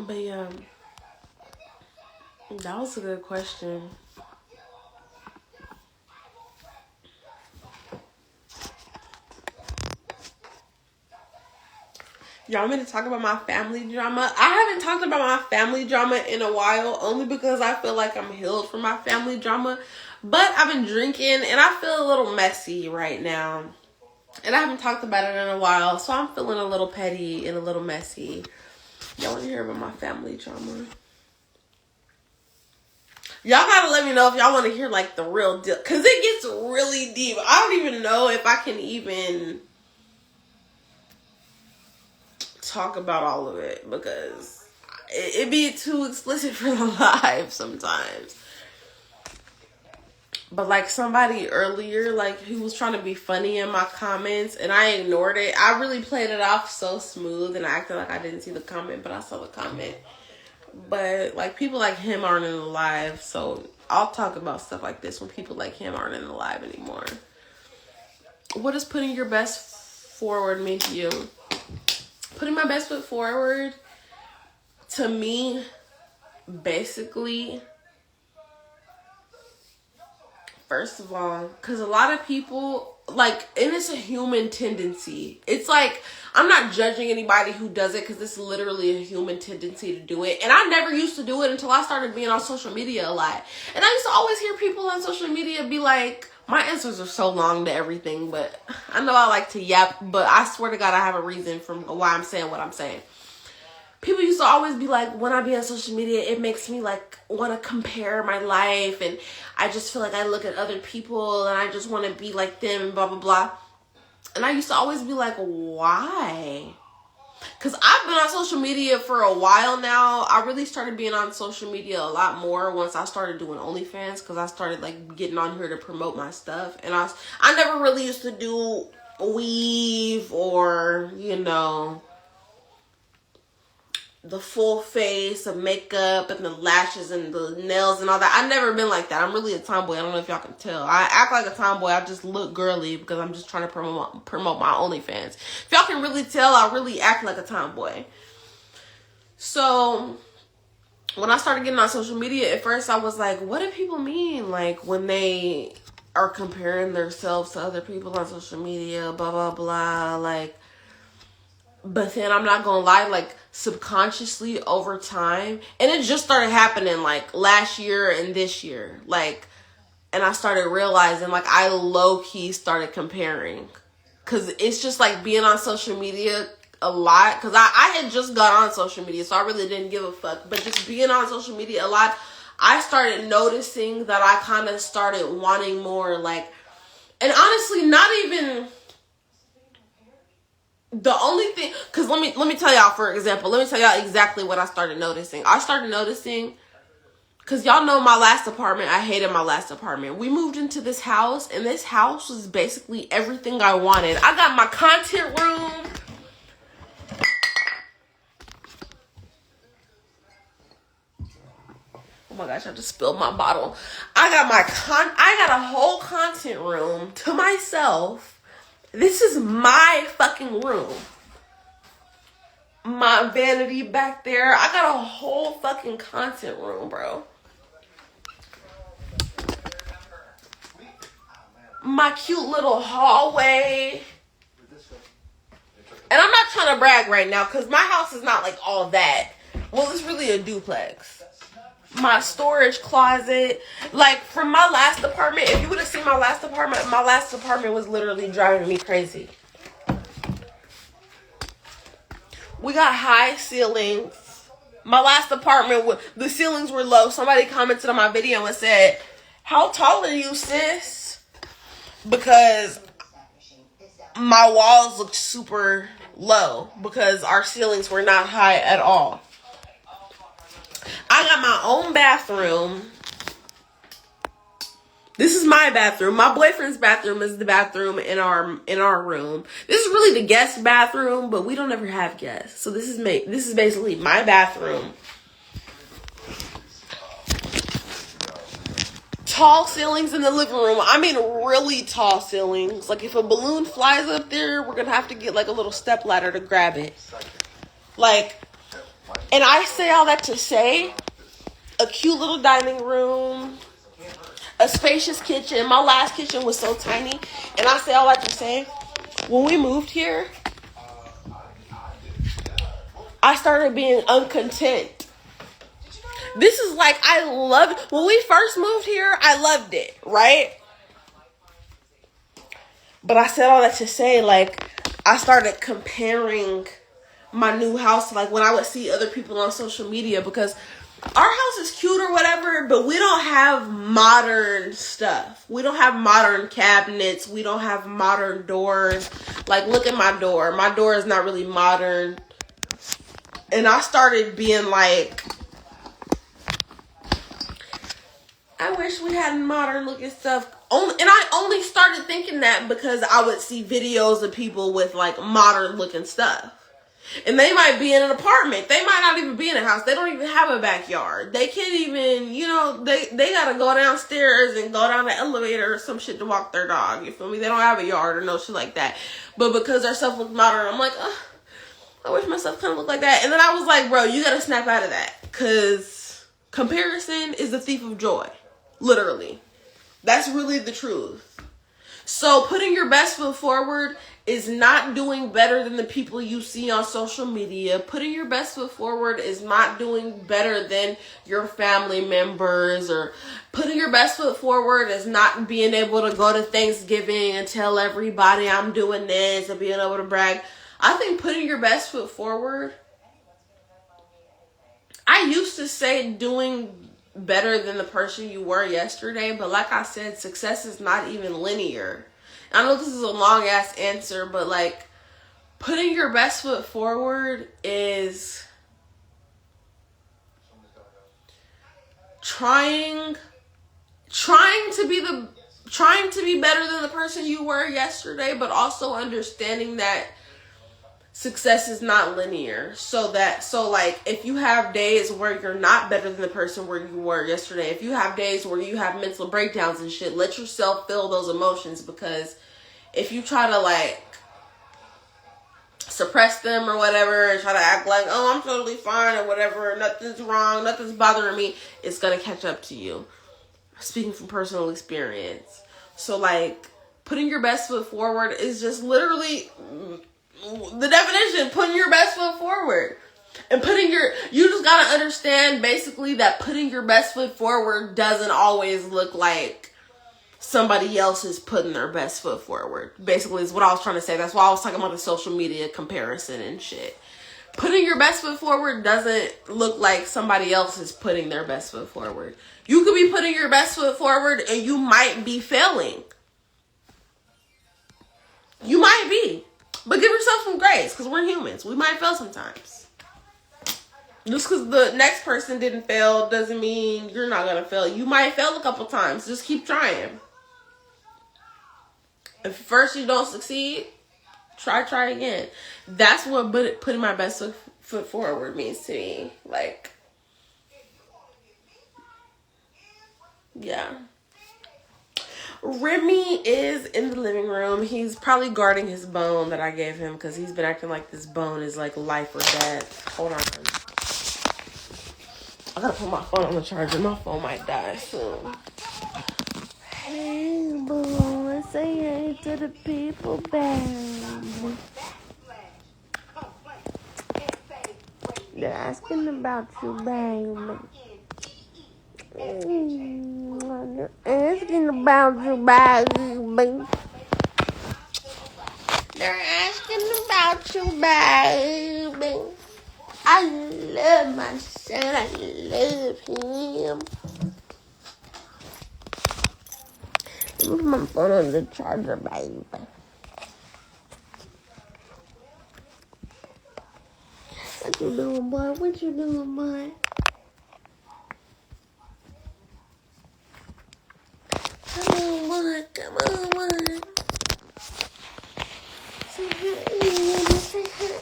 But yeah, that was a good question. Y'all want me to talk about my family drama? I haven't talked about my family drama in a while, only because I feel like I'm healed from my family drama. But I've been drinking and I feel a little messy right now. And I haven't talked about it in a while, so I'm feeling a little petty and a little messy. Y'all want to hear about my family drama? Y'all gotta let me know if y'all want to hear like the real deal, because it gets really deep. I don't even know if I can even talk about all of it, because it'd be too explicit for the live sometimes. But like somebody earlier, like who was trying to be funny in my comments, and I ignored it. I really played it off so smooth, and I acted like I didn't see the comment, but I saw the comment. But like people like him aren't in the live, so I'll talk about stuff like this when people like him aren't in the live anymore. What does putting your best forward mean to you? Putting my best foot forward, to me, basically, first of all, because a lot of people, like, and it's a human tendency. It's like, I'm not judging anybody who does it, because it's literally a human tendency to do it. And I never used to do it until I started being on social media a lot. And I used to always hear people on social media be like, my answers are so long to everything, but I know I like to yap, but I swear to God, I have a reason from why I'm saying what I'm saying. People used to always be like, when I be on social media, it makes me like want to compare my life, and I just feel like I look at other people and I just want to be like them and blah, blah, blah. And I used to always be like, why? Because I've been on social media for a while now. I really started being on social media a lot more once I started doing OnlyFans, because I started like getting on here to promote my stuff. And I never really used to do weave or, you know, the full face of makeup and the lashes and the nails and all that. I've never been like that. I'm really a tomboy. I don't know if y'all can tell. I act like a tomboy. I just look girly because I'm just trying to promote my OnlyFans. If y'all can really tell, I really act like a tomboy. So when I started getting on social media, at first I was like, what do people mean? Like when they are comparing themselves to other people on social media, blah, blah, blah. Like, but then I'm not gonna lie, like subconsciously over time, and it just started happening like last year and this year, like, and I started realizing like I low-key started comparing, because it's just like being on social media a lot, because I had just got on social media, so I really didn't give a fuck, but just being on social media a lot, I started noticing that I kind of started wanting more, like, and honestly, not even the only thing, because let me tell y'all, for example, let me tell y'all exactly what I started noticing. I started noticing, because y'all know my last apartment, I hated my last apartment. We moved into this house, and this house was basically everything I wanted. I got my content room. Oh my gosh, I just spilled my bottle. I got a whole content room to myself. This is my fucking room. My vanity back there. I got a whole fucking content room, bro. My cute little hallway. And I'm not trying to brag right now, because my house is not like all that. Well, it's really a duplex. My storage closet. Like, from my last apartment, if you would have seen my last apartment was literally driving me crazy. We got high ceilings. My last apartment, the ceilings were low. Somebody commented on my video and said, how tall are you, sis? Because my walls looked super low, because our ceilings were not high at all. I got my own bathroom. This is my bathroom. My boyfriend's bathroom is the bathroom in our room. This is really the guest bathroom, but we don't ever have guests. So this is basically my bathroom. Tall ceilings in the living room. I mean really tall ceilings. Like if a balloon flies up there, we're gonna have to get like a little step ladder to grab it. Like And I say all that to say, a cute little dining room, a spacious kitchen. My last kitchen was so tiny. And I say all that to say, when we moved here, I started being uncontent. This is like, I love it. When we first moved here, I loved it, right? But I said all that to say, like, I started comparing my new house, like when I would see other people on social media, because our house is cute or whatever, but we don't have modern stuff. We don't have modern cabinets. We don't have modern doors. Like, look at my door. My door is not really modern. And I started being like, I wish we had modern looking stuff. And I only started thinking that because I would see videos of people with like modern looking stuff. And they might be in an apartment. They might not even be in a house. They don't even have a backyard. They can't even, you know, they got to go downstairs and go down the elevator or some shit to walk their dog. You feel me? They don't have a yard or no shit like that. But because their stuff looks modern, I'm like, I wish my stuff kind of looked like that. And then I was like, bro, you got to snap out of that. Because comparison is the thief of joy. Literally. That's really the truth. So putting your best foot forward is not doing better than the people you see on social media. Putting your best foot forward is not doing better than your family members. Or putting your best foot forward is not being able to go to Thanksgiving and tell everybody I'm doing this and being able to brag. I think putting your best foot forward, I used to say doing better than the person you were yesterday, but like I said, success is not even linear. I know this is a long ass answer, but like putting your best foot forward is trying to be better than the person you were yesterday, but also understanding that success is not linear. So like if you have days where you're not better than the person where you were yesterday, if you have days where you have mental breakdowns and shit, let yourself feel those emotions, because if you try to like suppress them or whatever and try to act like, oh, I'm totally fine or whatever, nothing's wrong, nothing's bothering me, it's gonna catch up to you. Speaking from personal experience. So like putting your best foot forward is just literally the definition, putting your best foot forward. And you just gotta understand basically that putting your best foot forward doesn't always look like somebody else is putting their best foot forward. Basically is what I was trying to say. That's why I was talking about the social media comparison and shit. Putting your best foot forward doesn't look like somebody else is putting their best foot forward. You could be putting your best foot forward and you might be failing. You might be. But give yourself some grace, because we're humans. We might fail sometimes. Just because the next person didn't fail doesn't mean you're not going to fail. You might fail a couple times. Just keep trying. If first you don't succeed, try again. That's what putting my best foot forward means to me. Like, yeah. Remy is in the living room. He's probably guarding his bone that I gave him, because he's been acting like this bone is like life or death. Hold on. I gotta put my phone on the charger. My phone might die soon. Hey, boo. Say hey to the people, baby. They're asking about you, baby. They're asking about you, baby. They're asking about you, baby. I love my son. I love him. Put my phone on the charger, baby. What you doing, boy? What you doing, boy? Come on, boy. Come on, boy. Say hi. Say hi.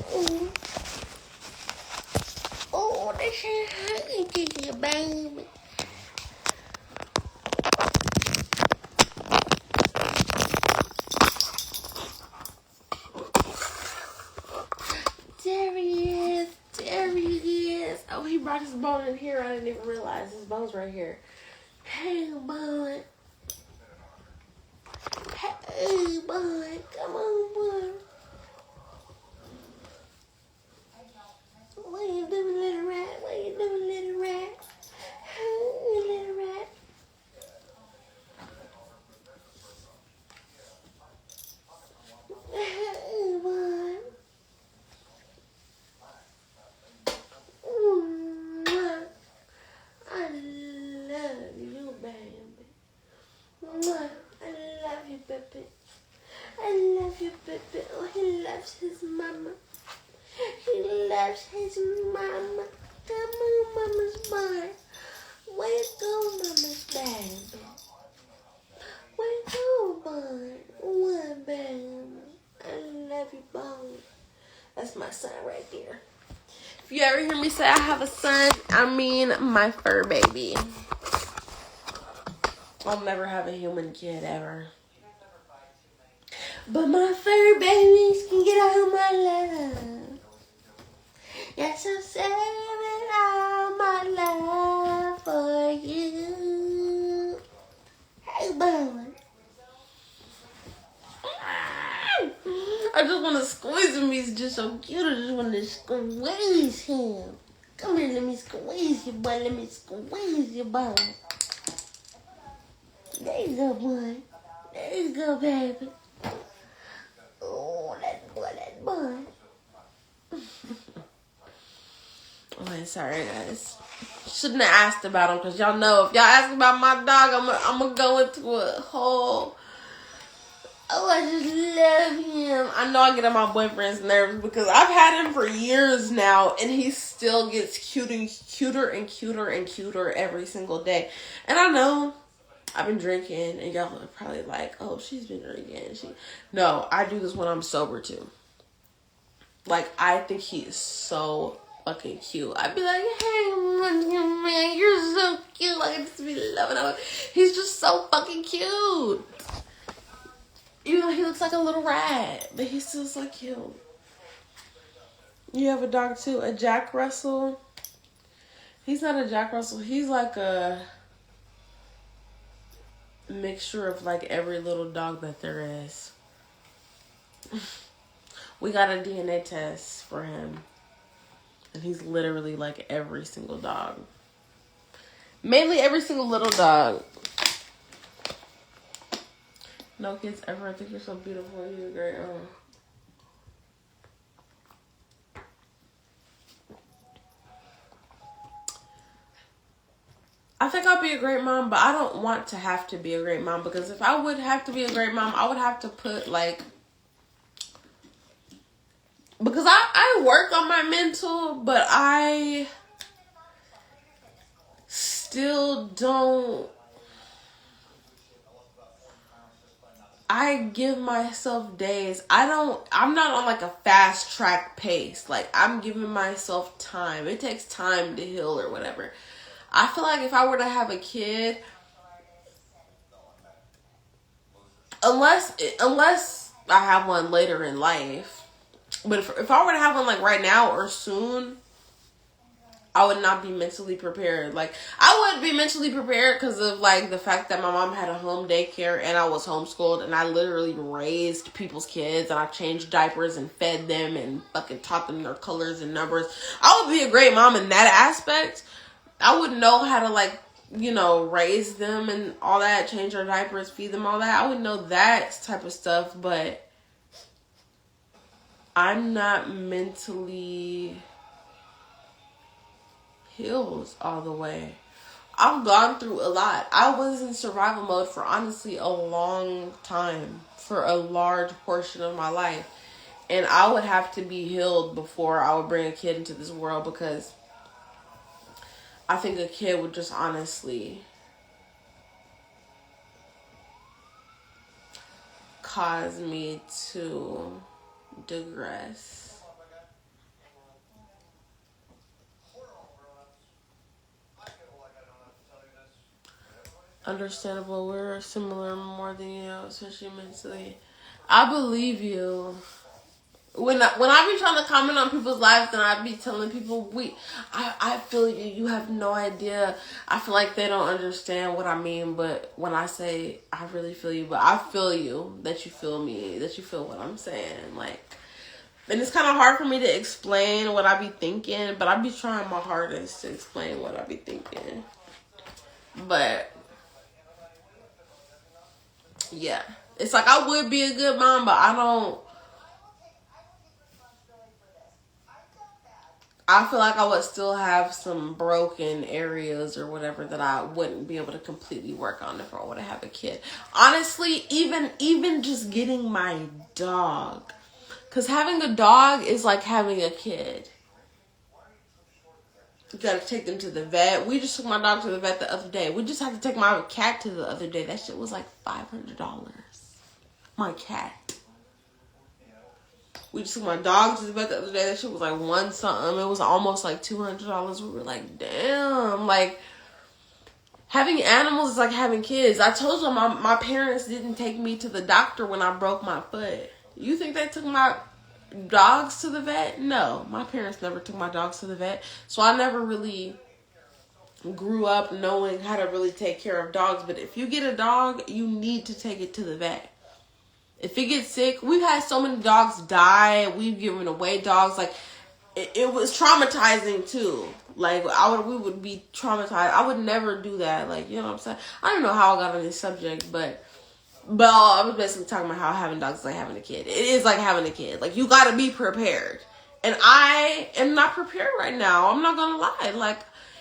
Oh, they say hi to you, baby. There he is. There he is. he brought his bone in here. I didn't even realize his bone's right here. Hey, bud. Hey, bud. Come on, bud. What you doing, little rat? What you doing, little rat? Hey, little rat. Hey, bud. I love you, baby. I love you, baby. I love you, baby. Oh, he loves his mama. He loves his mama. Come on, mama's boy. Where you go, mama's baby? Where you go, boy? What, baby? I love you, boy. That's my son right there. If you ever hear me say I have a son, I mean my fur baby. I'll never have a human kid ever. But my fur babies can get all my love. Yes, I'm saving all my love for you. Hey, boy. I just want to squeeze him. He's just so cute. I just want to squeeze him. Come here, let me squeeze you, boy. Let me squeeze you, boy. There you go, boy. There you go, baby. Oh, that boy, that boy. Oh, sorry, guys. Shouldn't have asked about him, because y'all know if y'all ask about my dog, I'm going to go into a whole... Oh, I just love him. I know I get on my boyfriend's nerves because I've had him for years now, and he still gets cuter and cuter every single day. And I know I've been drinking, and y'all are probably like, oh, she's been drinking. No, I do this when I'm sober too. Like, I think he is so fucking cute. I'd be like, hey, man, you're so cute. Like, I just be loving him. He's just so fucking cute. Even though he looks like a little rat, but he's still so cute. You have a dog too, a Jack Russell. He's not a Jack Russell. He's like a mixture of like every little dog that there is. We got a DNA test for him. And he's literally like every single dog. Mainly every single little dog. No kids ever. I think you're so beautiful. You're great. I think I'll be a great mom, but I don't want to have to be a great mom, because if I would have to be a great mom, I would have to put like, because I work on my mental, but I still don't. I give myself days. I'm not on like a fast track pace. Like, I'm giving myself time. It takes time to heal or whatever. I feel like if I were to have a kid, unless I have one later in life, but if I were to have one like right now or soon, I would not be mentally prepared. Like, I would be mentally prepared because of like the fact that my mom had a home daycare and I was homeschooled, and I literally raised people's kids, and I changed diapers and fed them and fucking taught them their colors and numbers. I would be a great mom in that aspect. I would know how to like, you know, raise them and all that, change their diapers, feed them, all that. I would know that type of stuff, but I'm not mentally healed all the way. I've gone through a lot. I was in survival mode for honestly a long time, for a large portion of my life. And I would have to be healed before I would bring a kid into this world, because I think a kid would just honestly cause me to digress. Understandable. We're similar more than you know, especially mentally. I believe you. when I be trying to comment on people's lives, then I be telling people, I feel you. You have no idea. I feel like they don't understand what I mean. But when I say I really feel you, but I feel you, that you feel me, that you feel what I'm saying. Like, and it's kind of hard for me to explain what I be thinking, but I be trying my hardest to explain what I be thinking. But yeah, it's like I would be a good mom, but I feel like I would still have some broken areas or whatever that I wouldn't be able to completely work on if I were to have a kid. Honestly, even just getting my dog. Because having a dog is like having a kid. You gotta take them to the vet. We just took my dog to the vet the other day. We just had to take my cat to the other day. That shit was like $500. My cat. We just took my dog to the vet the other day. That shit was like one something. It was almost like $200. We were like, damn. Like, having animals is like having kids. I told you my parents didn't take me to the doctor when I broke my foot. You think they took my dogs to the vet? No. My parents never took my dogs to the vet. So I never really grew up knowing how to really take care of dogs. But if you get a dog, you need to take it to the vet. If it gets sick, we've had so many dogs die. We've given away dogs. Like, it was traumatizing too. Like, we would be traumatized. I would never do that. Like, you know what I'm saying? I don't know how I got on this subject, but I was basically talking about how having dogs is like having a kid. It is like having a kid. Like, you gotta be prepared. And I am not prepared right now. I'm not gonna lie. Like,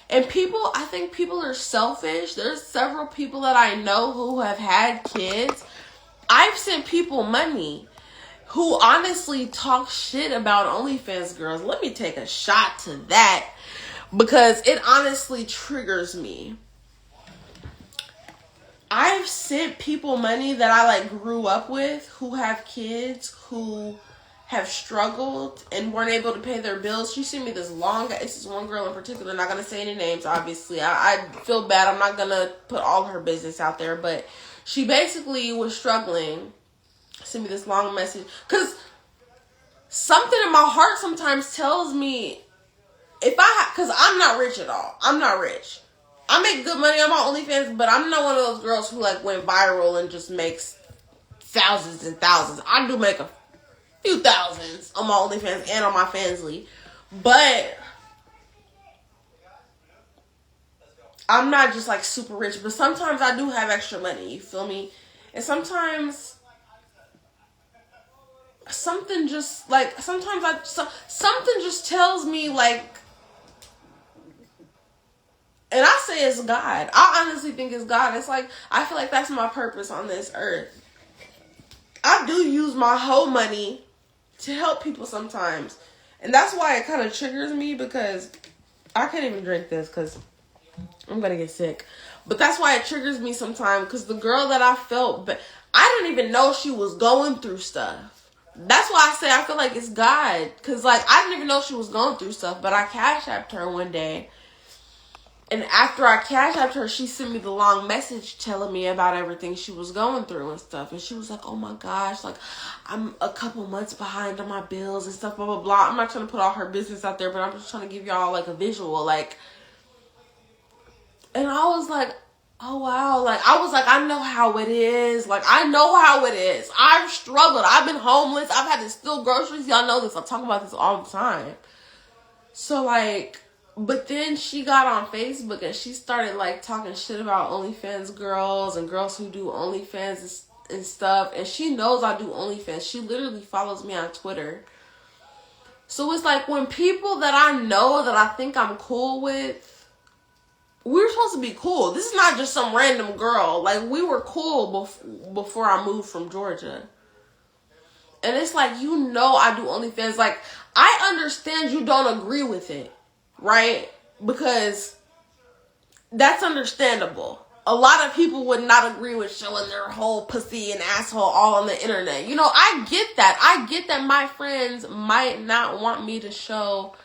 and I think people are selfish. There's several people that I know who have had kids. I've sent people money who honestly talk shit about OnlyFans girls. Let me take a shot to that because it honestly triggers me. I've sent people money that I like grew up with who have kids who have struggled and weren't able to pay their bills. She sent me this this is one girl in particular, not going to say any names, obviously. I feel bad. I'm not going to put all her business out there, but she basically was struggling. Sent me this long message. Because something in my heart sometimes tells me because I'm not rich at all. I'm not rich. I make good money on my OnlyFans, but I'm not one of those girls who like went viral and just makes thousands and thousands. I do make a few thousands on my OnlyFans and on my Fansly. But I'm not just like super rich, but sometimes I do have extra money, you feel me? And sometimes something just tells me like, and I say it's God. I honestly think it's God. It's like, I feel like that's my purpose on this earth. I do use my whole money to help people sometimes. And that's why it kind of triggers me because I can't even drink this because I'm going to get sick. But that's why it triggers me sometimes because the girl that I felt, but I didn't even know she was going through stuff. That's why I say I feel like it's God. Because like, I didn't even know she was going through stuff, but I Cash Apped her one day. And after I Cash Apped her, she sent me the long message telling me about everything she was going through and stuff. And she was like, oh my gosh, like, I'm a couple months behind on my bills and stuff, blah, blah, blah. I'm not trying to put all her business out there, but I'm just trying to give y'all, like, a visual, like. And I was like, oh, wow. Like, I was like, I know how it is. Like, I know how it is. I've struggled. I've been homeless. I've had to steal groceries. Y'all know this. I talk about this all the time. So, like, but then she got on Facebook and she started like talking shit about OnlyFans girls and girls who do OnlyFans and stuff. And she knows I do OnlyFans. She literally follows me on Twitter. So it's like when people that I know that I think I'm cool with, we're supposed to be cool. This is not just some random girl. Like, we were cool before I moved from Georgia. And it's like, you know I do OnlyFans. Like, I understand you don't agree with it. Right? Because that's understandable. A lot of people would not agree with showing their whole pussy and asshole all on the internet. You know, I get that. I get that my friends might not want me to show,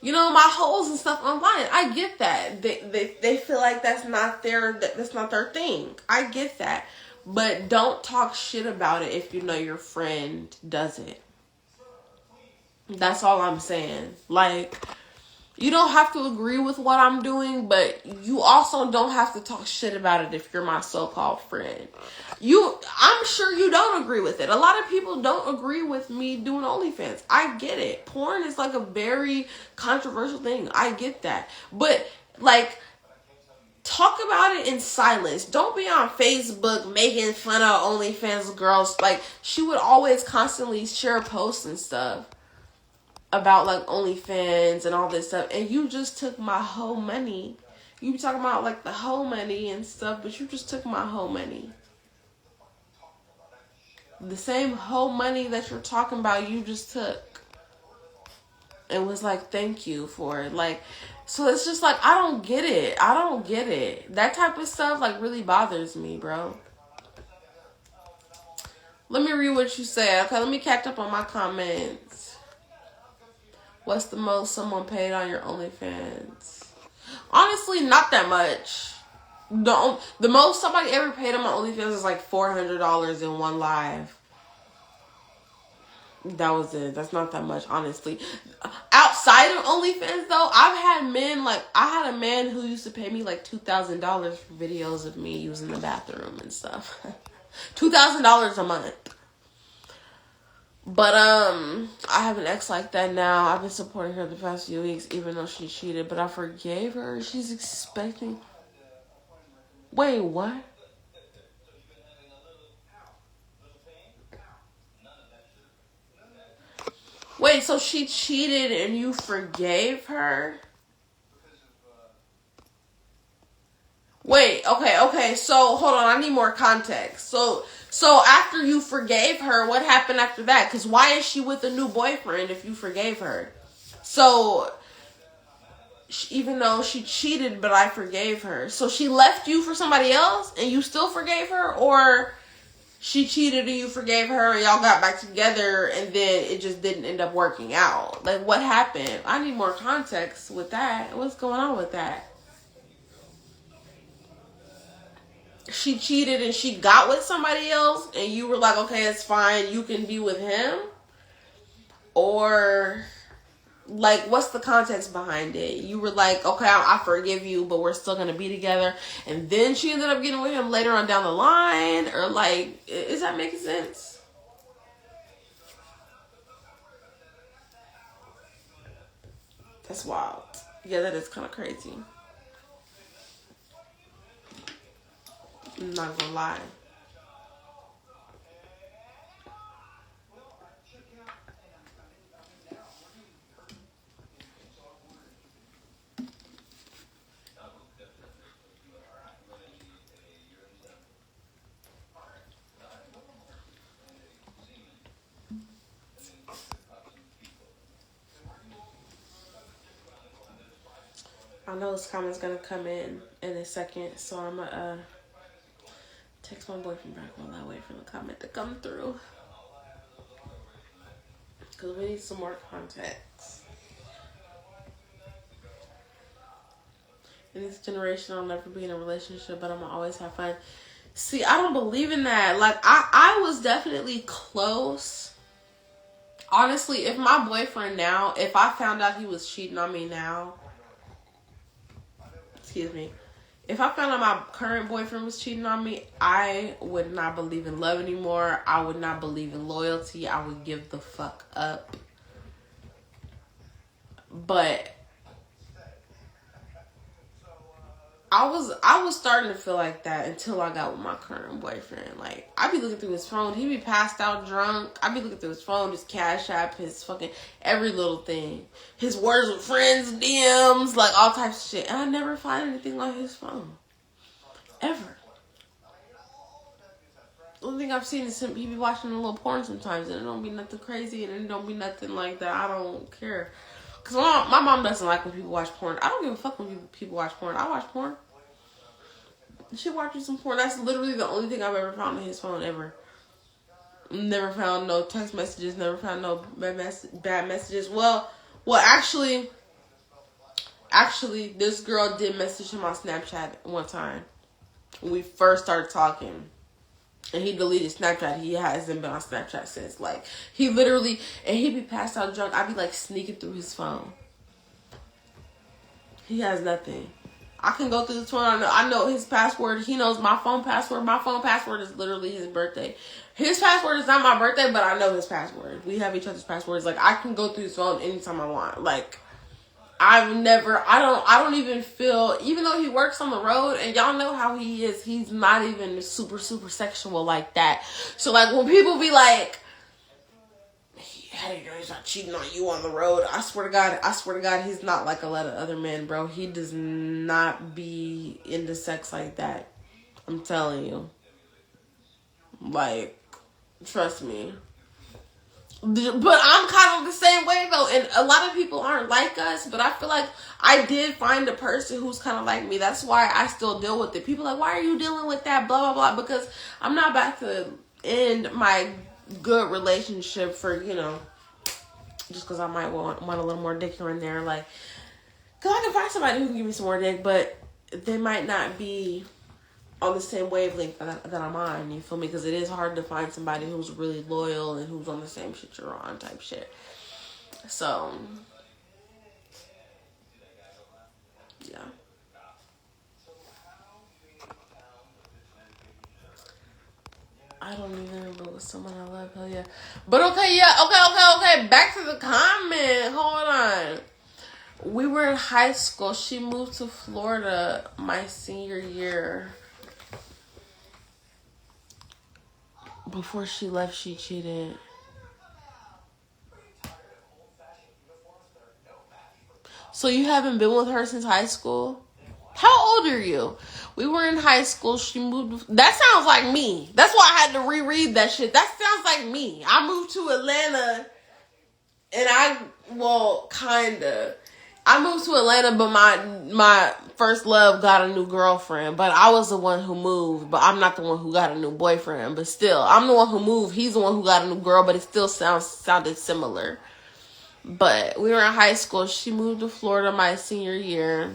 you know, my holes and stuff online. I get that. They feel like that's not their thing. I get that. But don't talk shit about it if you know your friend does it. That's all I'm saying. Like, you don't have to agree with what I'm doing, but you also don't have to talk shit about it if you're my so-called friend. I'm sure you don't agree with it. A lot of people don't agree with me doing OnlyFans. I get it. Porn is like a very controversial thing. I get that. But, like, talk about it in silence. Don't be on Facebook making fun of OnlyFans girls. Like, she would always constantly share posts and stuff about like OnlyFans and all this stuff, and you just took my whole money. You be talking about like the whole money and stuff, but you just took my whole money. The same whole money that you're talking about, you just took, and was like, thank you for it. Like, so it's just like, I don't get it. I don't get it. That type of stuff like really bothers me, bro. Let me read what you said. Okay, let me catch up on my comments. What's the most someone paid on your OnlyFans? Honestly, not that much. The most somebody ever paid on my OnlyFans is like $400 in one live. That was it. That's not that much, honestly. Outside of OnlyFans, though, I've had men, like, I had a man who used to pay me like $2,000 for videos of me using the bathroom and stuff. $2,000 a month. But, I have an ex like that now. I've been supporting her the past few weeks, even though she cheated. But I forgave her. She's expecting... Wait, what? Wait, so she cheated and you forgave her? Wait, okay. So, hold on. I need more context. So after you forgave her, what happened after that? Because why is she with a new boyfriend if you forgave her? So, even though she cheated, but I forgave her. So she left you for somebody else and you still forgave her? Or she cheated and you forgave her and y'all got back together and then it just didn't end up working out? Like, what happened? I need more context with that. What's going on with that? She cheated and she got with somebody else and you were like, okay, it's fine, you can be with him? Or, like, what's the context behind it? You were like, okay, I forgive you, but we're still going to be together. And then she ended up getting with him later on down the line? Or, like, is that making sense? That's wild. Yeah, that is kind of crazy. I'm not gonna lie. I know this comment's gonna come in a second, so I'm gonna text my boyfriend back while I wait for the comment to come through. Because we need some more context. In this generation, I'll never be in a relationship, but I'm gonna always have fun. See, I don't believe in that. Like, I was definitely close. Honestly, if my boyfriend now, if I found out he was cheating on me now, if I found out my current boyfriend was cheating on me, I would not believe in love anymore. I would not believe in loyalty. I would give the fuck up. But I was starting to feel like that until I got with my current boyfriend. Like, I be looking through his phone. He be passed out drunk. I be looking through his phone, his Cash App, his fucking every little thing. His words with friends, DMs, like all types of shit. And I never find anything on his phone. Ever. The only thing I've seen is him, he be watching a little porn sometimes, and it don't be nothing crazy, and it don't be nothing like that. I don't care. Because my mom doesn't like when people watch porn. I don't give a fuck when people watch porn. I watch porn. She watches some porn. That's literally the only thing I've ever found on his phone, ever. Never found no text messages. Never found no bad messages. Well, actually, this girl did message him on Snapchat one time when we first started talking. And he deleted Snapchat. He hasn't been on Snapchat since. Like, he literally, and he be passed out drunk. I be like sneaking through his phone. He has nothing. I can go through the phone. I know his password. He knows my phone password. My phone password is literally his birthday. His password is not my birthday, but I know his password. We have each other's passwords. Like, I can go through his phone anytime I want. Like, I don't even feel, even though he works on the road, and y'all know how he is, he's not even super, super sexual like that. So, like, when people be like, hey, he's not cheating on you on the road, I swear to God, he's not like a lot of other men, bro. He does not be into sex like that. I'm telling you. Like, trust me. But I'm kind of the same way, though. And a lot of people aren't like us. But I feel like I did find a person who's kind of like me. That's why I still deal with it. People are like, why are you dealing with that? Blah, blah, blah. Because I'm not about to end my good relationship for, you know, just because I might want a little more dick here and there. Like, because I can find somebody who can give me some more dick. But they might not be on the same wavelength that I'm on, you feel me? Because it is hard to find somebody who's really loyal and who's on the same shit you're on type shit. So, yeah. I don't even remember what someone I love, hell yeah. But okay, yeah, okay. Back to the comment. Hold on. We were in high school. She moved to Florida my senior year. Before she left, she cheated. So you haven't been with her since high school? How old are you? We were in high school. She moved. That sounds like me. That's why I had to reread that shit. That sounds like me. I moved to Atlanta. And kinda. I moved to Atlanta, but my first love got a new girlfriend. But I was the one who moved. But I'm not the one who got a new boyfriend. But still, I'm the one who moved. He's the one who got a new girl. But it still sounded similar. But we were in high school. She moved to Florida my senior year.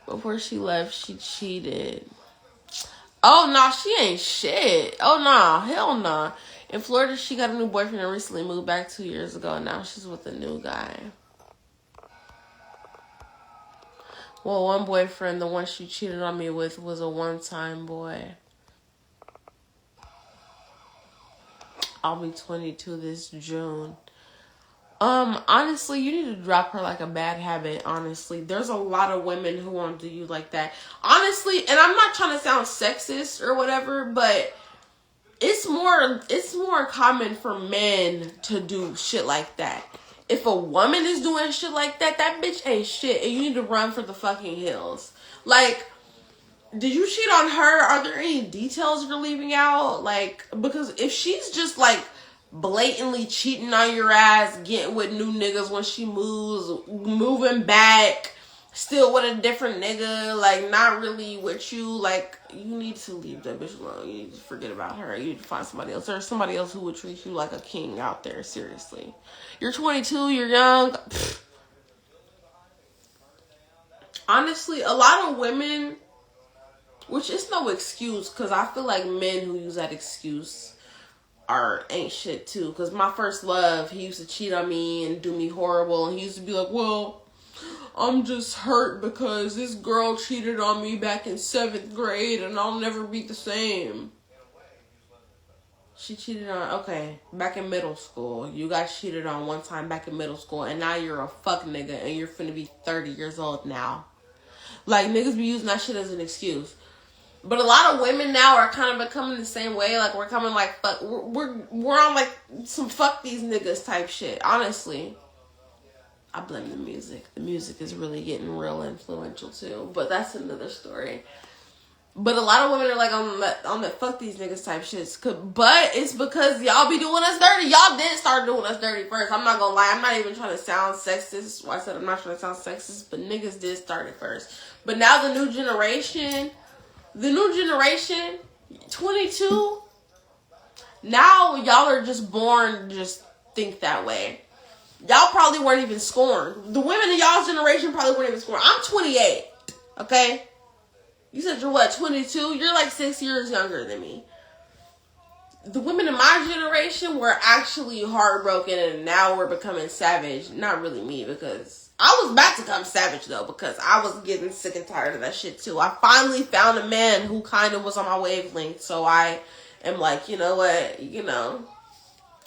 Before she left, she cheated. Oh, no, she ain't shit. Oh, no, hell no. In Florida, she got a new boyfriend and recently moved back 2 years ago. And now she's with a new guy. Well, one boyfriend, the one she cheated on me with, was a one-time boy. I'll be 22 this June. Honestly, you need to drop her like a bad habit, honestly. There's a lot of women who won't do you like that. Honestly, and I'm not trying to sound sexist or whatever, but it's more common for men to do shit like that. If a woman is doing shit like that, that bitch ain't shit, and you need to run for the fucking hills. Like, did you cheat on her? Are there any details you're leaving out? Like, because if she's just like blatantly cheating on your ass, getting with new niggas when she moves, moving back, still with a different nigga, like not really with you, like you need to leave that bitch alone. You need to forget about her. You need to find somebody else. There's somebody else who would treat you like a king out there, seriously. You're 22, you're young. Pfft. Honestly, a lot of women, which is no excuse, because I feel like men who use that excuse ain't shit too. Because my first love, he used to cheat on me and do me horrible, and he used to be like, well, I'm just hurt because this girl cheated on me back in 7th grade and I'll never be the same. She cheated on, okay, back in middle school. You got cheated on one time back in middle school, and now you're a fuck nigga and you're finna be 30 years old now. Like, niggas be using that shit as an excuse. But a lot of women now are kind of becoming the same way. Like, we're coming like, fuck, we're on like some fuck these niggas type shit, honestly. I blame the music. The music is really getting real influential too, but that's another story. But a lot of women are like on the fuck these niggas type shit. But it's because y'all be doing us dirty. Y'all did start doing us dirty first. I'm not gonna lie. I'm not even trying to sound sexist. Why I said I'm not trying to sound sexist, but niggas did start it first. But now the new generation, 22, now y'all are just born to just think that way. Y'all probably weren't even scorned. The women in y'all's generation probably weren't even scorned. I'm 28. Okay? You said you're what, 22? You're like 6 years younger than me. The women in my generation were actually heartbroken, and now we're becoming savage. Not really me, because I was about to become savage, though, because I was getting sick and tired of that shit, too. I finally found a man who kind of was on my wavelength, so I am like, you know what,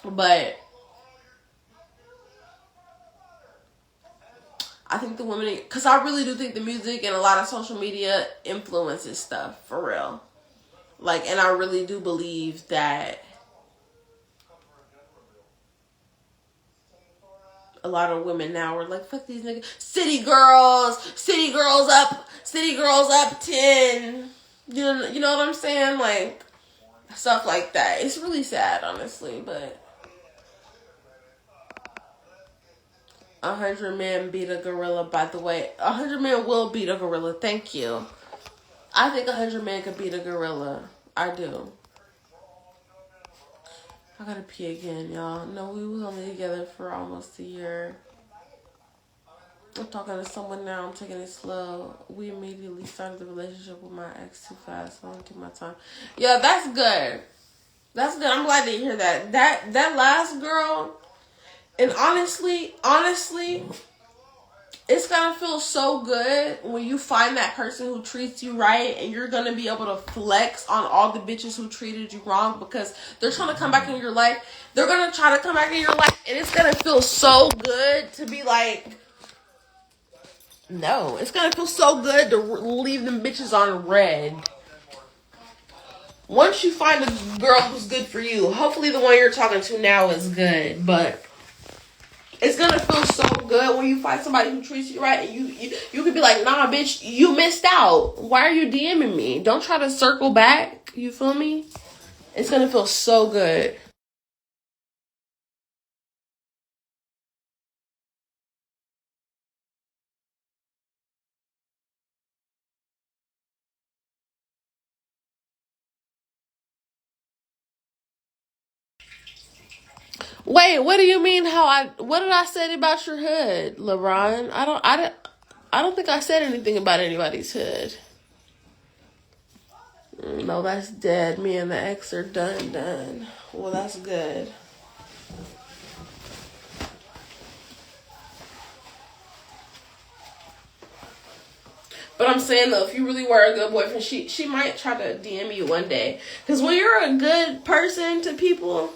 but I think the women, because I really do think the music and a lot of social media influences stuff, for real. Like, and I really do believe that a lot of women now are like, fuck these niggas. City girls up 10. You know what I'm saying? Like, stuff like that. It's really sad, honestly, but 100 men beat a gorilla, by the way. 100 men will beat a gorilla. Thank you. I think 100 men could beat a gorilla. I do. I gotta pee again, y'all. No, we was only together for almost a year. I'm talking to someone now. I'm taking it slow. We immediately started the relationship with my ex too fast, so I don't take my time. Yeah, that's good. That's good. I'm glad to hear that. That last girl, and honestly, it's gonna feel so good when you find that person who treats you right, and you're gonna be able to flex on all the bitches who treated you wrong, because they're trying to come back in your life. They're gonna try to come back in your life, and it's gonna feel so good to be like, no. It's gonna feel so good to leave them bitches on red. Once you find a girl who's good for you, hopefully the one you're talking to now is good, but it's gonna feel so good when you find somebody who treats you right, and you could be like, nah, bitch, you missed out. Why are you DMing me? Don't try to circle back. You feel me? It's gonna feel so good. Wait, what do you mean? What did I say about your hood, LeBron? I don't think I said anything about anybody's hood. No, that's dead. Me and the ex are done. Well, that's good. But I'm saying, though, if you really were a good boyfriend, she might try to DM you one day. Because when you're a good person to people,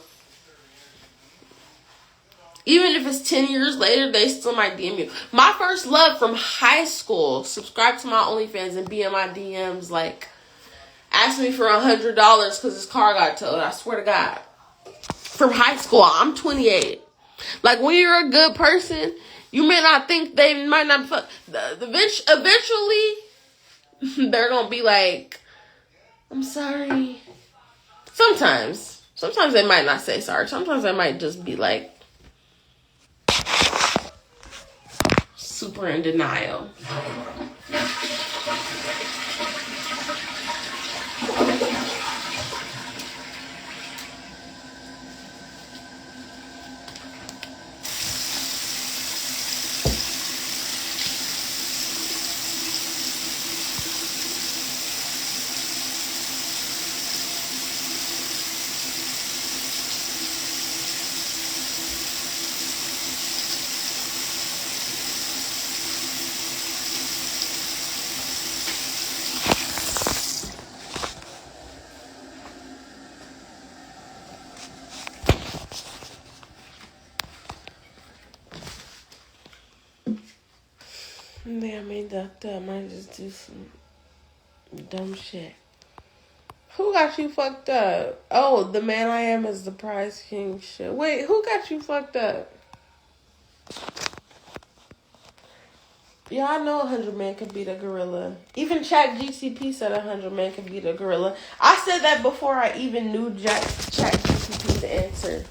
even if it's 10 years later, they still might DM you. My first love from high school subscribed to my OnlyFans and be in my DMs, like, asked me for $100 because his car got towed. I swear to God. From high school. I'm 28. Like, when you're a good person, you may not think they might not fuck. Eventually, they're going to be like, I'm sorry. Sometimes they might not say sorry. Sometimes they might just be like, super in denial. Yeah, I made that up. I might just do some dumb shit. Who got you fucked up? Oh, the man I am is the prize king shit. Wait, who got you fucked up? Yeah, I know 100 men could beat a gorilla. Even ChatGCP said 100 men could beat a gorilla. I said that before I even knew ChatGCP's answer.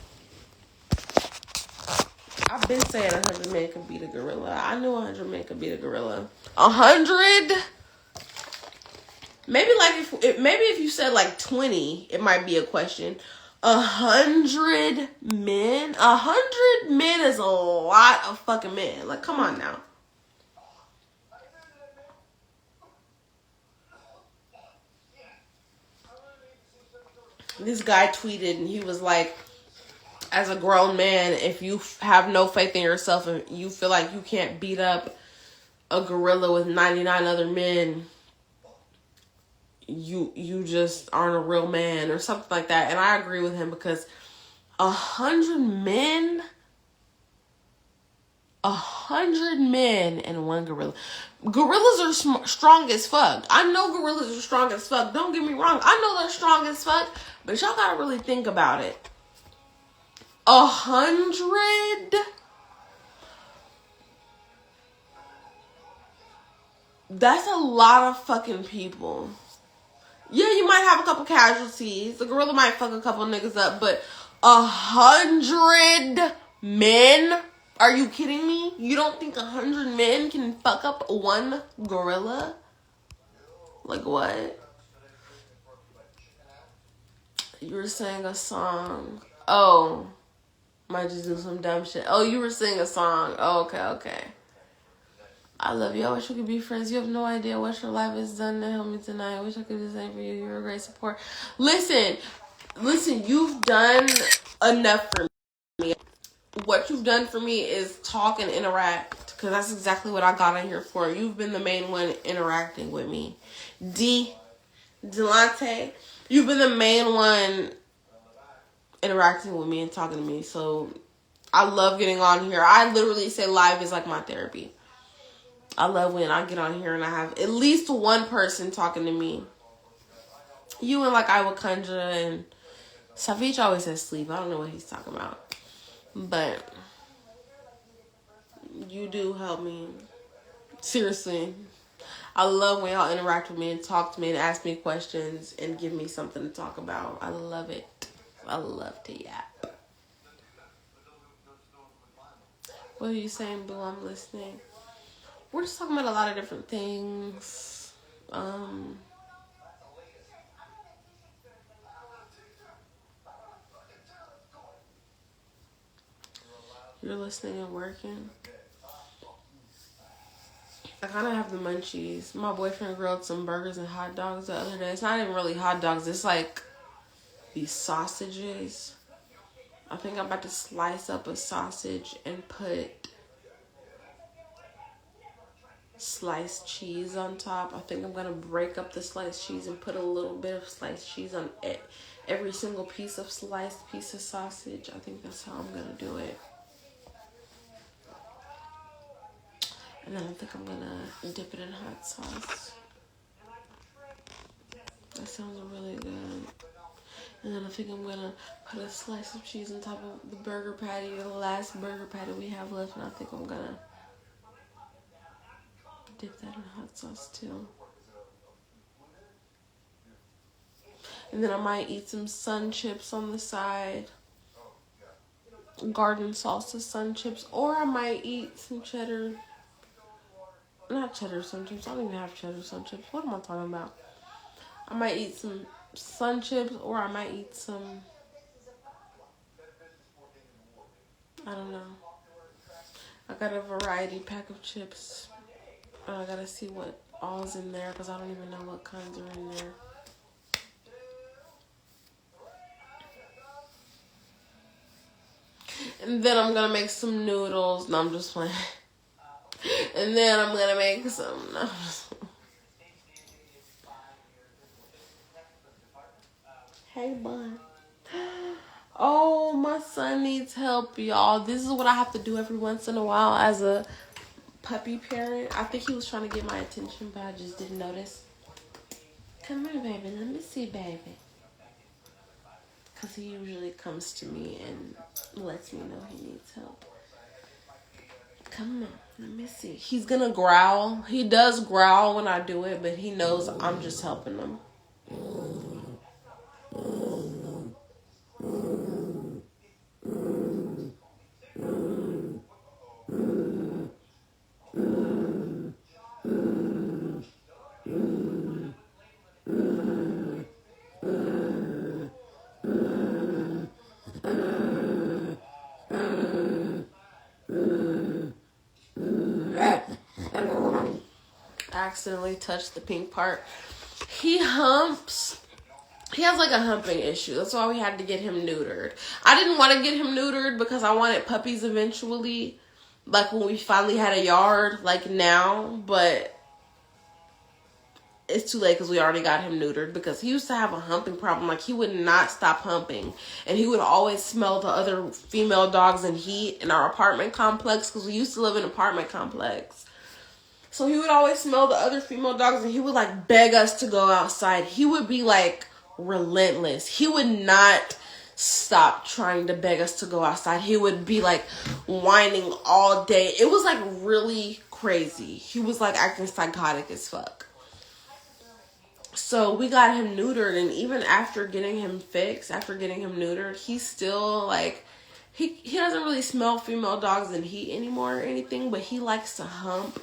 I've been saying 100 men could beat a gorilla. I knew 100 men could beat a gorilla. 100? Maybe if you said like 20, it might be a question. 100 men? 100 men is a lot of fucking men. Like, come on now. This guy tweeted and he was like, as a grown man, if you have no faith in yourself and you feel like you can't beat up a gorilla with 99 other men, you just aren't a real man or something like that. And I agree with him, because 100 men, 100 men and one gorilla. Gorillas are strong as fuck. I know gorillas are strong as fuck. Don't get me wrong. I know they're strong as fuck, but y'all gotta really think about it. 100? That's a lot of fucking people. Yeah, you might have a couple casualties. The gorilla might fuck a couple niggas up, but 100 men? Are you kidding me? You don't think 100 men can fuck up one gorilla? Like what? You were saying a song. Oh. Might just do some dumb shit. Oh, you were singing a song. Oh, okay. I love you. I wish we could be friends. You have no idea what your life has done to help me tonight. I wish I could do the same for you. You're a great support. Listen, you've done enough for me. What you've done for me is talk and interact, because that's exactly what I got in here for. You've been the main one interacting with me. Delante, you've been the main one interacting with me and talking to me. So I love getting on here. I literally say live is like my therapy. I love when I get on here and I have at least one person talking to me. You and like Iwakundra and Savich always says sleep. I don't know what he's talking about. But you do help me. Seriously. I love when y'all interact with me and talk to me and ask me questions and give me something to talk about. I love it. I love to yap. What are you saying, Boo? I'm listening. We're just talking about a lot of different things. You're listening and working. I kind of have the munchies. My boyfriend grilled some burgers and hot dogs the other day. It's not even really hot dogs. It's like these sausages. I think I'm about to slice up a sausage and put sliced cheese on top. I think I'm going to break up the sliced cheese and put a little bit of sliced cheese on every single piece of sliced piece of sausage. I think that's how I'm going to do it. And then I think I'm going to dip it in hot sauce. That sounds really good. And then I think I'm going to put a slice of cheese on top of the burger patty, the last burger patty we have left. And I think I'm going to dip that in hot sauce too. And then I might eat some sun chips on the side. Garden salsa sun chips. Or I might eat some cheddar. Not cheddar sun chips. I don't even have cheddar sun chips. What am I talking about? I might eat some sun chips, or I might eat some, I don't know. I got a variety pack of chips. I gotta see what all's in there, because I don't even know what kinds are in there. And then I'm gonna make some noodles. No, I'm just playing. And then I'm gonna make some. No, hey, bud. Oh, my son needs help, y'all. This is what I have to do every once in a while as a puppy parent. I think he was trying to get my attention, but I just didn't notice. Come here, baby. Let me see, baby. Because he usually comes to me and lets me know he needs help. Come on. Let me see. He's going to growl. He does growl when I do it, but he knows I'm just helping him. Accidentally touched the pink part. He humps. he has like a humping issue. That's why we had to get him neutered. I didn't want to get him neutered because I wanted puppies eventually, like when we finally had a yard, like now, but it's too late because we already got him neutered, because he used to have a humping problem. Like, he would not stop humping, and he would always smell the other female dogs in heat in our apartment complex, because we used to live in an apartment complex. So he would always smell the other female dogs, and he would like beg us to go outside. He would be like relentless. He would not stop trying to beg us to go outside. He would be like whining all day. It was like really crazy. He was like acting psychotic as fuck. So we got him neutered, and even after getting him fixed, after getting him neutered, he's still like, he doesn't really smell female dogs in heat anymore or anything, but he likes to hump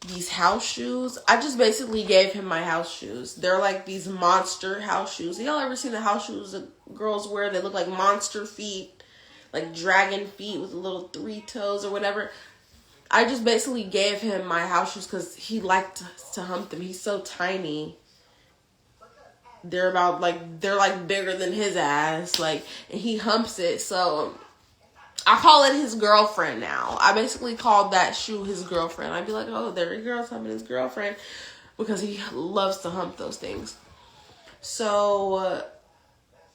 these house shoes. I just basically gave him my house shoes. They're like these monster house shoes. Y'all ever seen the house shoes that girls wear? They look like monster feet, like dragon feet with little 3 toes or whatever. I just basically gave him my house shoes because he liked to hump them. He's so tiny. They're bigger than his ass, like, and he humps it. So I call it his girlfriend now. I basically called that shoe his girlfriend. I'd be like, oh, there your girl's humping his girlfriend, because he loves to hump those things. So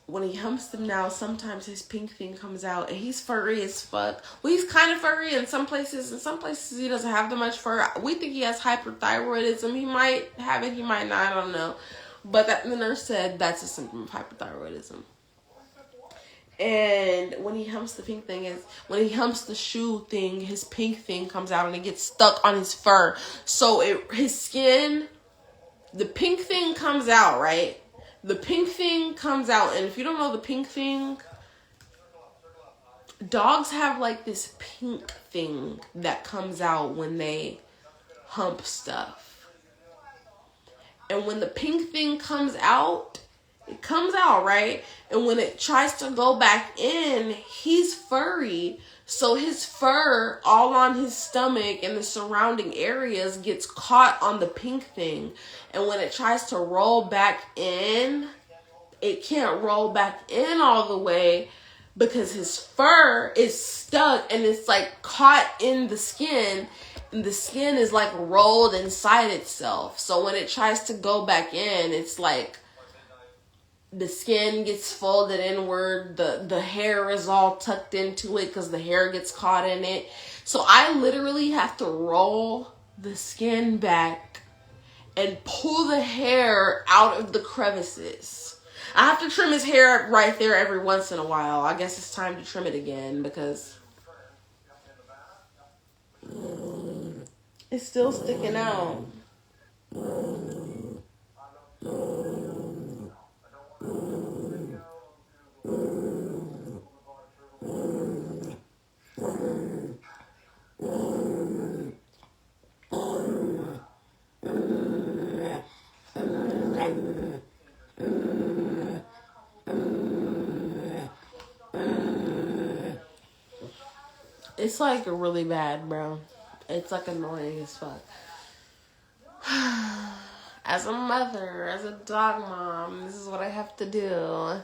when he humps them now, sometimes his pink thing comes out, and he's furry as fuck. Well, he's kind of furry in some places. In some places, he doesn't have that much fur. We think he has hyperthyroidism. He might have it. He might not. I don't know. But the nurse said that's a symptom of hyperthyroidism. And when he humps the pink thing, when he humps the shoe thing, his pink thing comes out and it gets stuck on his fur. So his skin, the pink thing comes out, right? The pink thing comes out. And if you don't know the pink thing, dogs have like this pink thing that comes out when they hump stuff. And when the pink thing comes out, it comes out, right? And when it tries to go back in, he's furry. So his fur all on his stomach and the surrounding areas gets caught on the pink thing. And when it tries to roll back in, it can't roll back in all the way because his fur is stuck and it's like caught in the skin. And the skin is like rolled inside itself. So when it tries to go back in, it's like the skin gets folded inward. The hair is all tucked into it because the hair gets caught in it. So I literally have to roll the skin back and pull the hair out of the crevices. I have to trim his hair right there every once in a while. I guess it's time to trim it again because it's still sticking out. It's like really bad, bro. It's like annoying as fuck. As a mother, as a dog mom, this is what I have to do.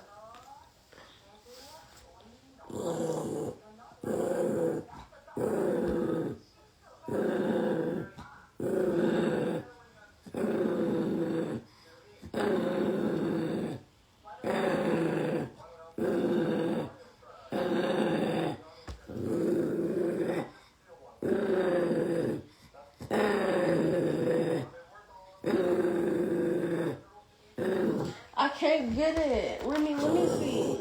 I can't get it. Let me see.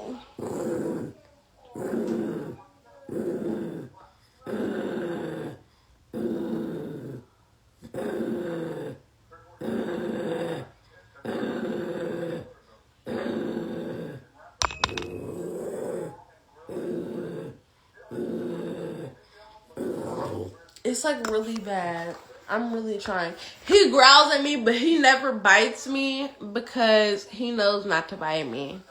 It's like really bad. I'm really trying. He growls at me, but he never bites me because he knows not to bite me.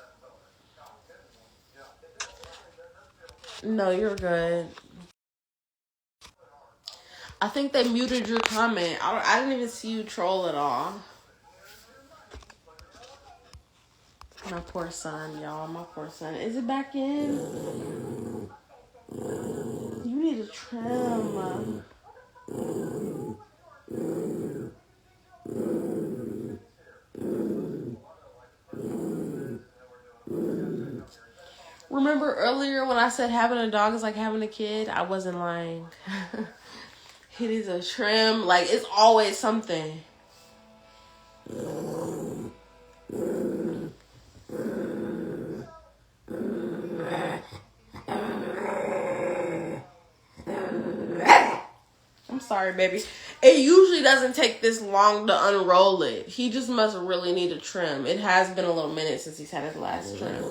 No, you're good. I think they muted your comment. I didn't even see you troll at all. My poor son, y'all. My poor son. Is it back in? You need a trim. Remember earlier when I said having a dog is like having a kid? I wasn't lying. He needs a trim. Like, it's always something. I'm sorry, baby. It usually doesn't take this long to unroll it. He just must really need a trim. It has been a little minute since he's had his last trim.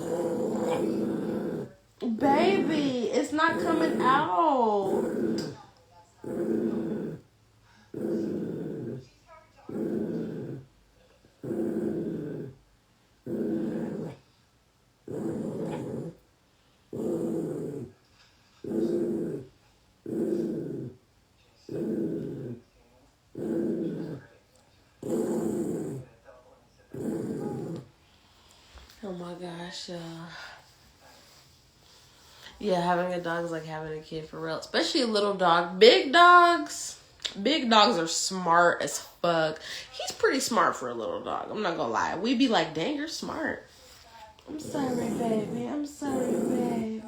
Baby, it's not coming out. Oh my gosh, yeah, having a dog is like having a kid for real. Especially a little dog. Big dogs are smart as fuck. He's pretty smart for a little dog. I'm not gonna lie. We'd be like, dang, you're smart. I'm sorry, baby. I'm sorry, baby.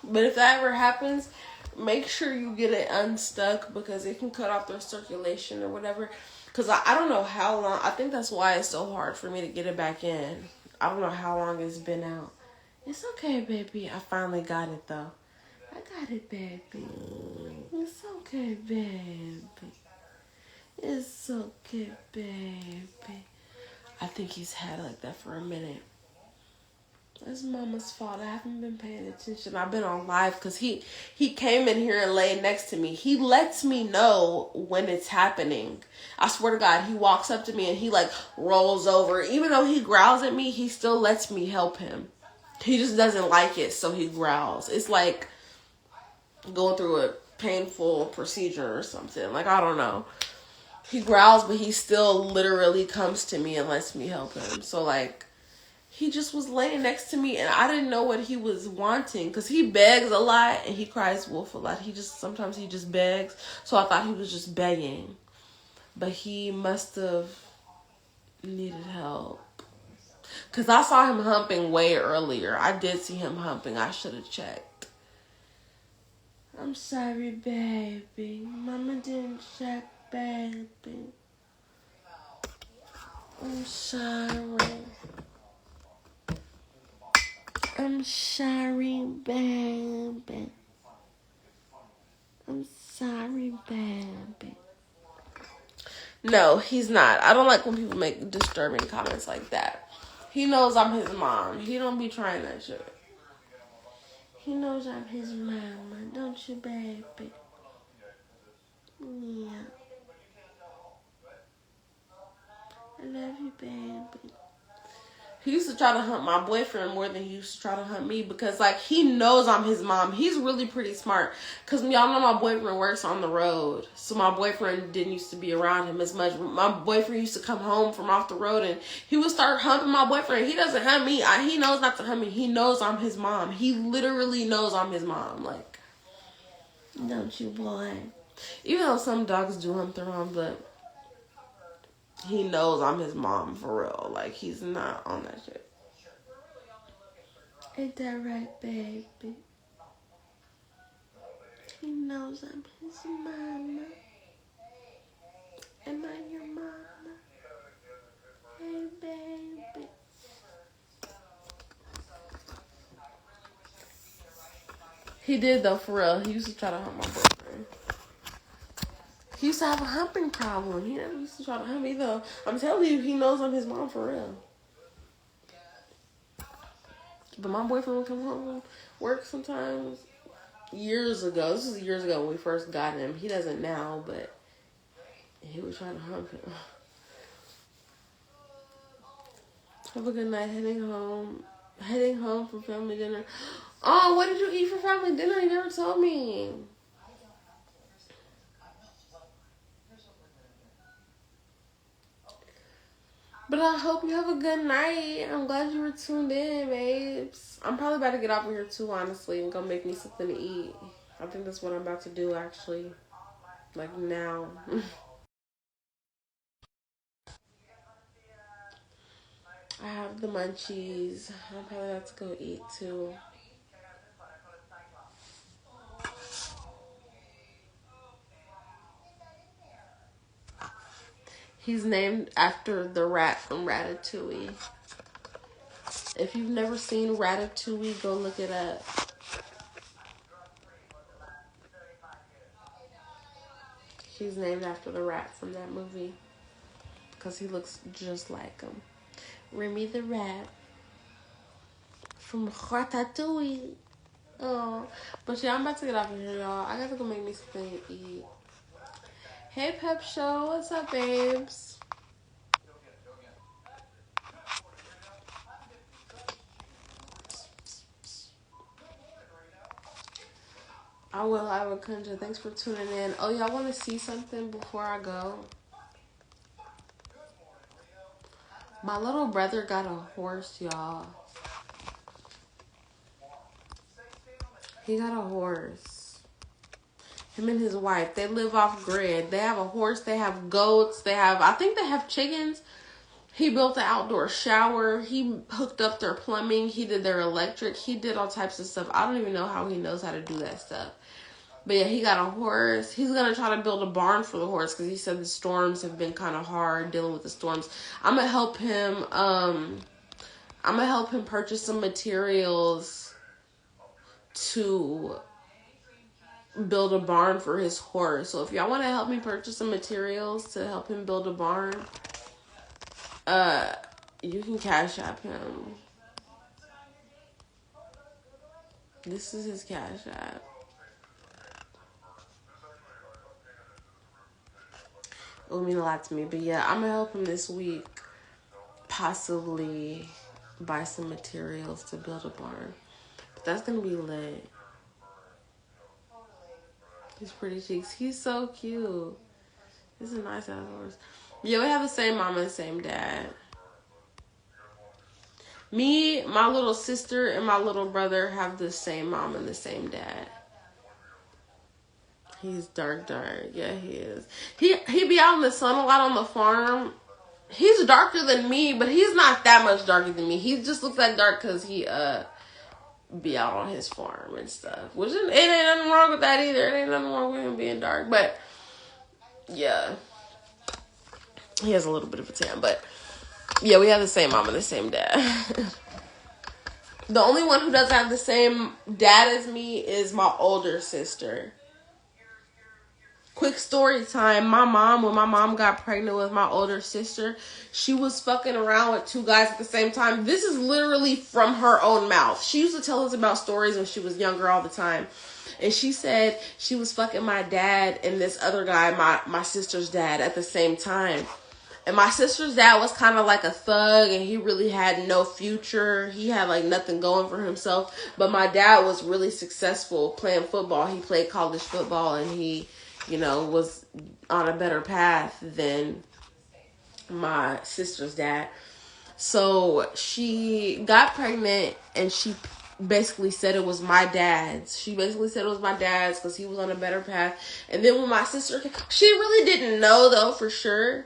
But if that ever happens, make sure you get it unstuck because it can cut off their circulation or whatever. Because I don't know how long. I think that's why it's so hard for me to get it back in. I don't know how long it's been out. It's okay, baby. I finally got it, though. I got it, baby. It's okay, baby. It's okay, baby. I think he's had it like that for a minute. It's mama's fault. I haven't been paying attention. I've been on live because he came in here and laid next to me. He lets me know when it's happening. I swear to God, he walks up to me and he like rolls over. Even though he growls at me, he still lets me help him. He just doesn't like it, so he growls. It's like going through a painful procedure or something. Like, I don't know. He growls, but he still literally comes to me and lets me help him. So like, he just was laying next to me, and I didn't know what he was wanting, because he begs a lot, and he cries wolf a lot. Sometimes he just begs, so I thought he was just begging. But he must have needed help. Because I saw him humping way earlier. I did see him humping. I should have checked. I'm sorry, baby. Mama didn't check, baby. I'm sorry. I'm sorry, baby. I'm sorry, baby. No, he's not. I don't like when people make disturbing comments like that. He knows I'm his mom. He don't be trying that shit. He knows I'm his mama, don't you, baby? Yeah. I love you, baby. He used to try to hunt my boyfriend more than he used to try to hunt me because, like, he knows I'm his mom. He's really pretty smart because y'all know my boyfriend works on the road. So my boyfriend didn't used to be around him as much. My boyfriend used to come home from off the road and he would start humping my boyfriend. He doesn't hunt me. He knows not to hunt me. He knows I'm his mom. He literally knows I'm his mom. Like, don't you, boy? Even though some dogs do hump their mom, but he knows I'm his mom for real. Like, he's not on that shit. Ain't that right, baby? He knows I'm his mama. Am I your mama? Hey, baby. He did, though, for real. He used to try to hump my boyfriend. He used to have a humping problem. He never used to try to hump me, though. I'm telling you, he knows I'm his mom for real. But my boyfriend would come home from work sometimes. Years ago. This was years ago when we first got him. He doesn't now, but he was trying to hump him. Have a good night. Heading home. Heading home from family dinner. Oh, what did you eat for family dinner? You never told me. But I hope you have a good night. I'm glad you were tuned in, babes. I'm probably about to get off of here too, honestly, and go make me something to eat. I think that's what I'm about to do, actually. Like, now. I have the munchies. I'm probably about to go eat, too. He's named after the rat from Ratatouille. If you've never seen Ratatouille, go look it up. He's named after the rat from that movie. Because he looks just like him. Remy the rat. From Ratatouille. Oh. But yeah, I'm about to get off of here, y'all. I gotta go make me something to eat. Hey, Pep Show. What's up, babes? I will have a country. Thanks for tuning in. Oh, y'all want to see something before I go? My little brother got a horse, y'all. He got a horse. Him and his wife. They live off grid. They have a horse. They have goats. I think they have chickens. He built an outdoor shower. He hooked up their plumbing. He did their electric. He did all types of stuff. I don't even know how he knows how to do that stuff. But yeah, he got a horse. He's going to try to build a barn for the horse because he said the storms have been kind of hard dealing with the storms. I'm going to help him. I'm going to help him purchase some materials to build a barn for his horse. So if y'all want to help me purchase some materials to help him build a barn, you can Cash App him. This is his Cash App. It would mean a lot to me. But yeah, I'm going to help him this week possibly buy some materials to build a barn. But that's going to be lit. He's pretty cheeks. He's so cute. He's a nice ass horse. Yeah, we have the same mom and the same dad. Me, my little sister, and my little brother have the same mom and the same dad. He's dark. Yeah, he is. He be out in the sun a lot on the farm. He's darker than me, but he's not that much darker than me. He just looks that dark because he be out on his farm and stuff. Which it ain't nothing wrong with that either. It ain't nothing wrong with him being dark. But yeah, he has a little bit of a tan. But yeah, we have the same mom and the same dad. The only one who doesn't have the same dad as me is my older sister. Quick story time. When my mom got pregnant with my older sister, she was fucking around with two guys at the same time. This is literally from her own mouth. She used to tell us about stories when she was younger all the time. And she said she was fucking my dad and this other guy, my sister's dad, at the same time. And my sister's dad was kind of like a thug, and he really had no future. He had like nothing going for himself. But my dad was really successful playing football. He played college football, and he, was on a better path than my sister's dad. So she got pregnant, and she basically said it was my dad's. She basically said it was my dad's because he was on a better path. And then when my sister came, she really didn't know, though, for sure.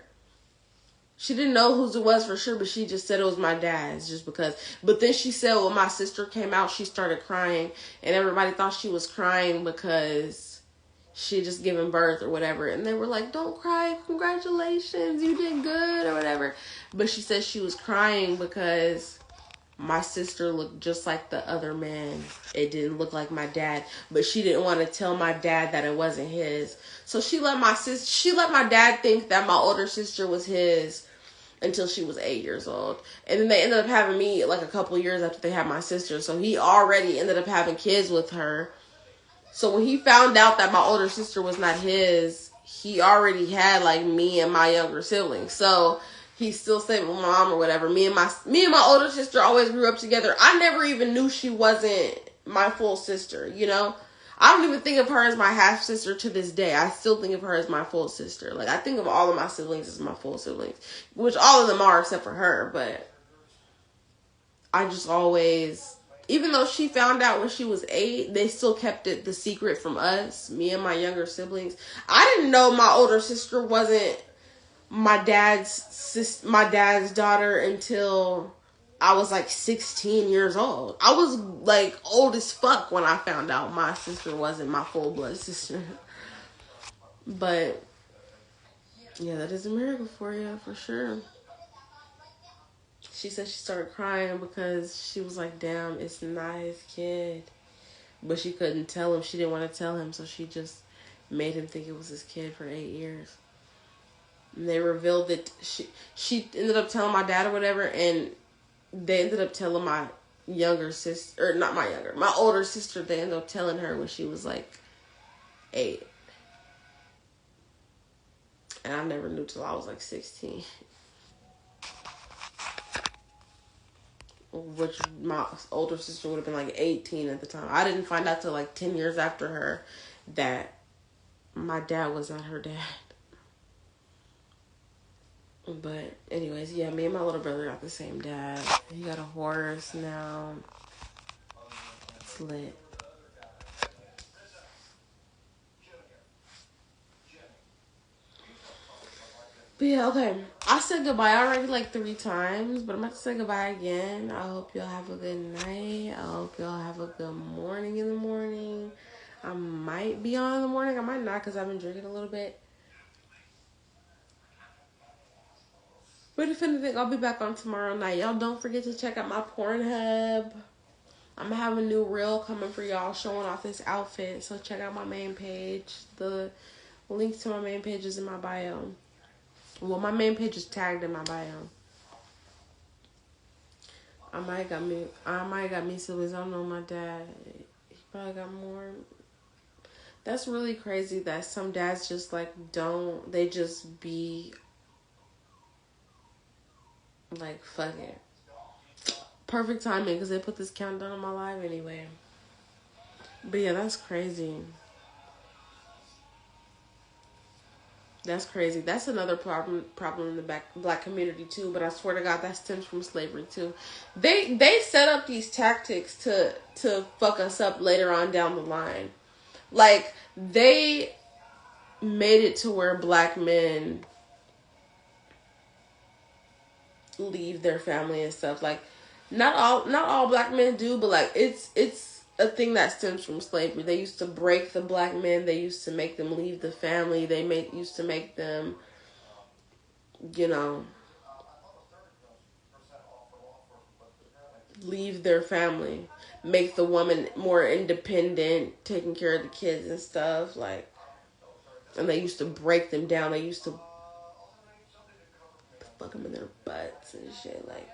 She didn't know whose it was for sure, but she just said it was my dad's just because. But then she said when my sister came out, she started crying. And everybody thought she was crying because she had just given birth or whatever. And they were like, don't cry. Congratulations. You did good or whatever. But she said she was crying because my sister looked just like the other man. It didn't look like my dad. But she didn't want to tell my dad that it wasn't his. So she let my dad think that my older sister was his. until she was 8 years old. And then they ended up having me like a couple years after they had my sister. So he already ended up having kids with her. So when he found out that my older sister was not his, he already had like me and my younger siblings. So he still stayed with my mom or whatever. Me and my older sister always grew up together. I never even knew she wasn't my full sister, you know? I don't even think of her as my half sister to this day. I still think of her as my full sister. Like, I think of all of my siblings as my full siblings, which all of them are except for her. But I just always, even though she found out when she was 8, they still kept it the secret from us, me and my younger siblings. I didn't know my older sister wasn't my dad's daughter until I was like 16 years old. I was like old as fuck when I found out my sister wasn't my full blood sister. But yeah, that is a miracle for you, for sure. She said she started crying because she was like, damn, it's not his kid. But she couldn't tell him. She didn't want to tell him, so she just made him think it was his kid for 8 years. And they revealed that she ended up telling my dad or whatever, and they ended up telling my younger sister, or not my younger, my older sister, they ended up telling her when she was like 8. And I never knew till I was like 16. Which my older sister would have been like 18 at the time. I didn't find out till like 10 years after her that my dad was not her dad. But anyways, yeah, me and my little brother got the same dad. He got a horse now. It's lit. But yeah, okay. I said goodbye already like 3 times, but I'm about to say goodbye again. I hope y'all have a good night. I hope y'all have a good morning in the morning. I might be on in the morning. I might not because I've been drinking a little bit. But if anything, I'll be back on tomorrow night. Y'all don't forget to check out my Pornhub. I'm going to have a new reel coming for y'all showing off this outfit. So check out my main page. The link to my main page is in my bio. Well, my main page is tagged in my bio. I might got me siblings. I don't know my dad. He probably got more. That's really crazy that some dads just like don't. They just be like, fuck it. Perfect timing because they put this countdown on my live anyway. But yeah, that's crazy. That's crazy. That's another problem in the black community too. But I swear to God, that stems from slavery too. They set up these tactics to fuck us up later on down the line. Like, they made it to where black men leave their family and stuff. Like, not all black men do, but like it's a thing that stems from slavery. They used to break the black men. They used to make them leave the family. They used to make them, you know, leave their family. Make the woman more independent, taking care of the kids and stuff. Like, and they used to break them down. They used to fuck them in their butts and shit. Like,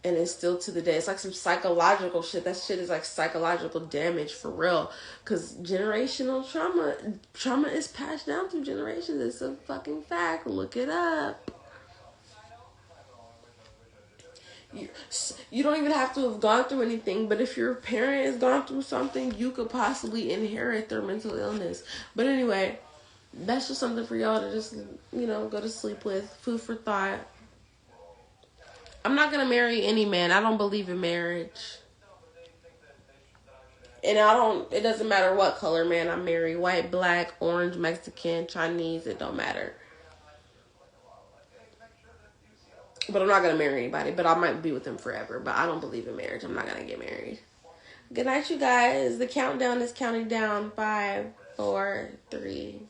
and it's still to the day. It's like some psychological shit. That shit is like psychological damage for real. Because generational trauma is passed down through generations. It's a fucking fact. Look it up. You don't even have to have gone through anything. But if your parent has gone through something, you could possibly inherit their mental illness. But anyway, that's just something for y'all to just, you know, go to sleep with. Food for thought. I'm not going to marry any man. I don't believe in marriage. And it doesn't matter what color man I marry. White, black, orange, Mexican, Chinese, it don't matter. But I'm not going to marry anybody. But I might be with them forever. But I don't believe in marriage. I'm not going to get married. Good night, you guys. The countdown is counting down. 5, 4, 3,